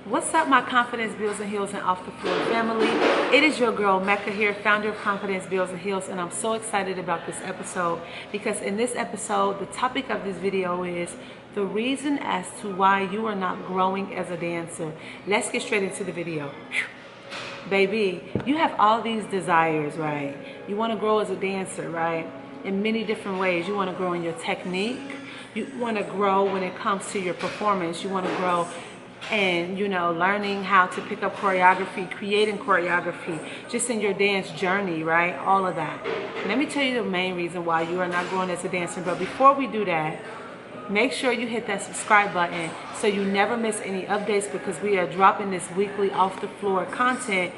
What's up, my Confidence Builds and Heals and Off the Floor family? It is your girl Mecca here, founder of Confidence Builds and Heals, and I'm so excited about this episode because in this episode, the topic of this video is the reason as to why you are not growing as a dancer. Let's get straight into the video. Baby, you have all these desires, right? You want to grow as a dancer, right? In many different ways. You want to grow in your technique. You want to grow when it comes to your performance. You want to grow and learning how to pick up choreography, creating choreography, just in your dance journey, right? All of that. Let me tell you the main reason why you are not growing as a dancer. But before we do that, make sure you hit that subscribe button so you never miss any updates, because we are dropping this weekly off the floor content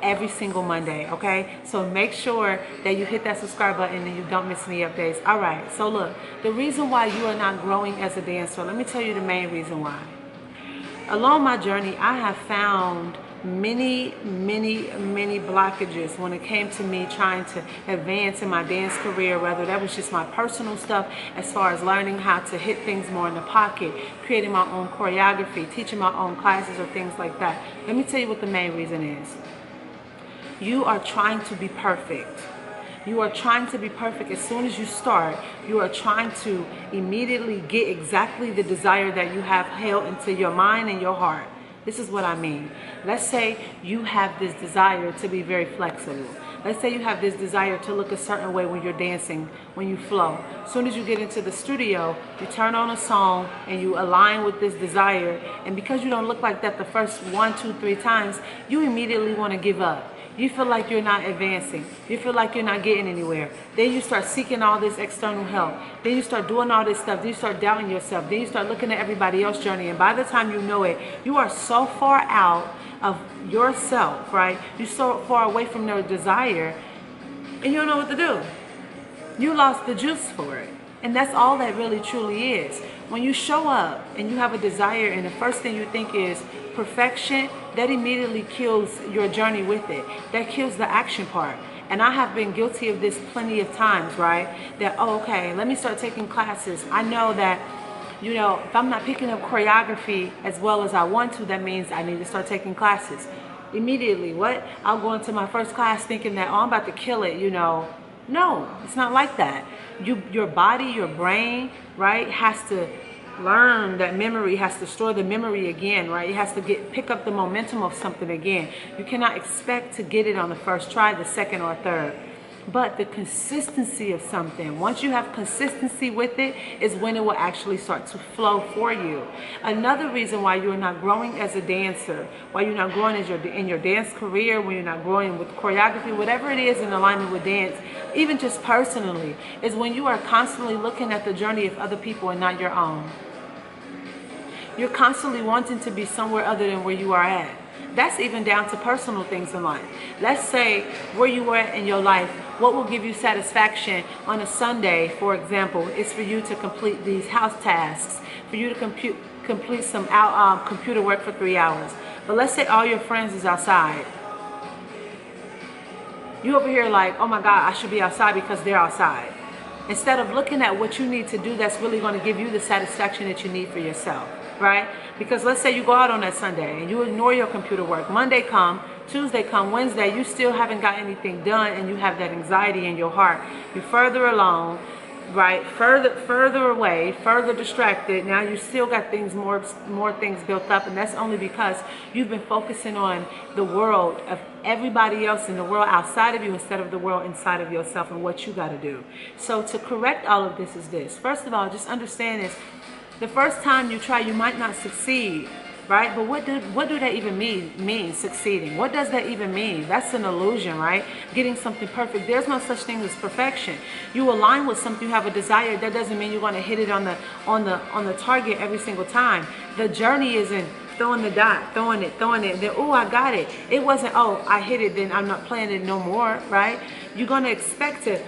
every single Monday, okay? So make sure that you hit that subscribe button and you don't miss any updates. All right, so look, the reason why you are not growing as a dancer, let me tell you the main reason why. Along my journey, I have found many blockages when it came to me trying to advance in my dance career, whether that was just my personal stuff as far as learning how to hit things more in the pocket, creating my own choreography, teaching my own classes or things like that. Let me tell you what the main reason is. You are trying to be perfect. You are trying to be perfect. As soon as you start, you are trying to immediately get exactly the desire that you have held into your mind and your heart. This is what I mean. Let's say you have this desire to be very flexible. Let's say you have this desire to look a certain way when you're dancing, when you flow. As soon as you get into the studio, you turn on a song and you align with this desire. And because you don't look like that the first 1, 2, 3 times, you immediately want to give up. You feel like you're not advancing. You feel like you're not getting anywhere. Then you start seeking all this external help. Then you start doing all this stuff. Then you start doubting yourself. Then you start looking at everybody else's journey. And by the time you know it, you are so far out of yourself, right? You're so far away from your desire, and you don't know what to do. You lost the juice for it. And that's all that really truly is. When you show up and you have a desire and the first thing you think is perfection, that immediately kills your journey with it. That kills the action part. And I have been guilty of this plenty of times, right? That, oh, okay, let me start taking classes. I know that, if I'm not picking up choreography as well as I want to, that means I need to start taking classes. Immediately, what? I'll go into my first class thinking that, oh, I'm about to kill it, No, it's not like that. Your body, your brain, right, has to learn that memory, has to store the memory again, right? It has to pick up the momentum of something again. You cannot expect to get it on the first try, the second or third. But the consistency of something, once you have consistency with it, is when it will actually start to flow for you. Another reason why you're not growing as a dancer, why you're not growing in your dance career, when you're not growing with choreography, whatever it is in alignment with dance, even just personally, is when you are constantly looking at the journey of other people and not your own. You're constantly wanting to be somewhere other than where you are at. That's even down to personal things in life. Let's say where you are in your life, what will give you satisfaction on a Sunday, for example, is for you to complete these house tasks, for you to complete some computer work for 3 hours. But let's say all your friends is outside. You over here like, oh my God, I should be outside because they're outside. Instead of looking at what you need to do that's really going to give you the satisfaction that you need for yourself, right? Because let's say you go out on that Sunday and you ignore your computer work. Monday come, Tuesday come, Wednesday, you still haven't got anything done and you have that anxiety in your heart. You're further along, right? Further away, further distracted. Now you still got things, more things built up, and that's only because you've been focusing on the world of everybody else in the world outside of you instead of the world inside of yourself and what you got to do. So to correct all of this is this. First of all, just understand this. The first time you try, you might not succeed, right? But what do that even mean, succeeding? What does that even mean? That's an illusion, right? Getting something perfect. There's no such thing as perfection. You align with something, you have a desire. That doesn't mean you're going to hit it on the target every single time. The journey isn't throwing the dot, throwing it, then, oh, I got it. It wasn't, oh, I hit it, then I'm not playing it no more, right? You're going to expect to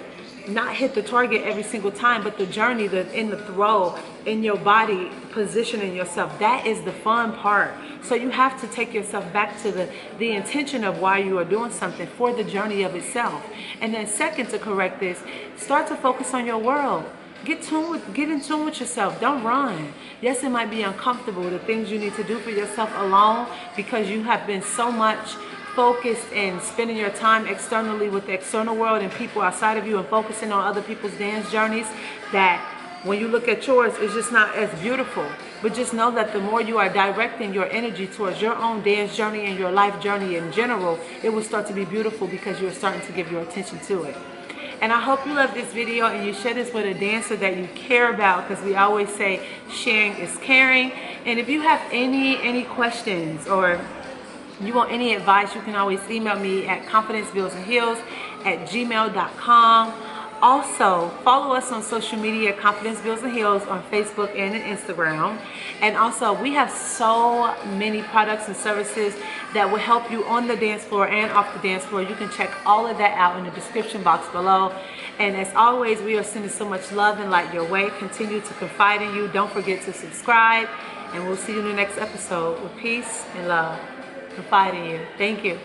not hit the target every single time, but the journey, in the throw, in your body, positioning yourself, that is the fun part. So you have to take yourself back to the intention of why you are doing something, for the journey of itself. And then second, to correct this, start to focus on your world. Get in tune with yourself. Don't run. Yes, it might be uncomfortable, the things you need to do for yourself alone, because you have been so much focused and spending your time externally with the external world and people outside of you and focusing on other people's dance journeys, that when you look at yours, it's just not as beautiful. But just know that the more you are directing your energy towards your own dance journey and your life journey in general, it will start to be beautiful because you're starting to give your attention to it. And I hope you love this video and you share this with a dancer that you care about, because we always say sharing is caring. And if you have any questions or you want any advice, you can always email me at confidencebuildsandheals@gmail.com. Also, follow us on social media, Confidence Builds and Heals, on Facebook and Instagram. And also, we have so many products and services that will help you on the dance floor and off the dance floor. You can check all of that out in the description box below. And as always, we are sending so much love and light your way. Continue to confide in you. Don't forget to subscribe. And we'll see you in the next episode with peace and love. Confide in you. Thank you.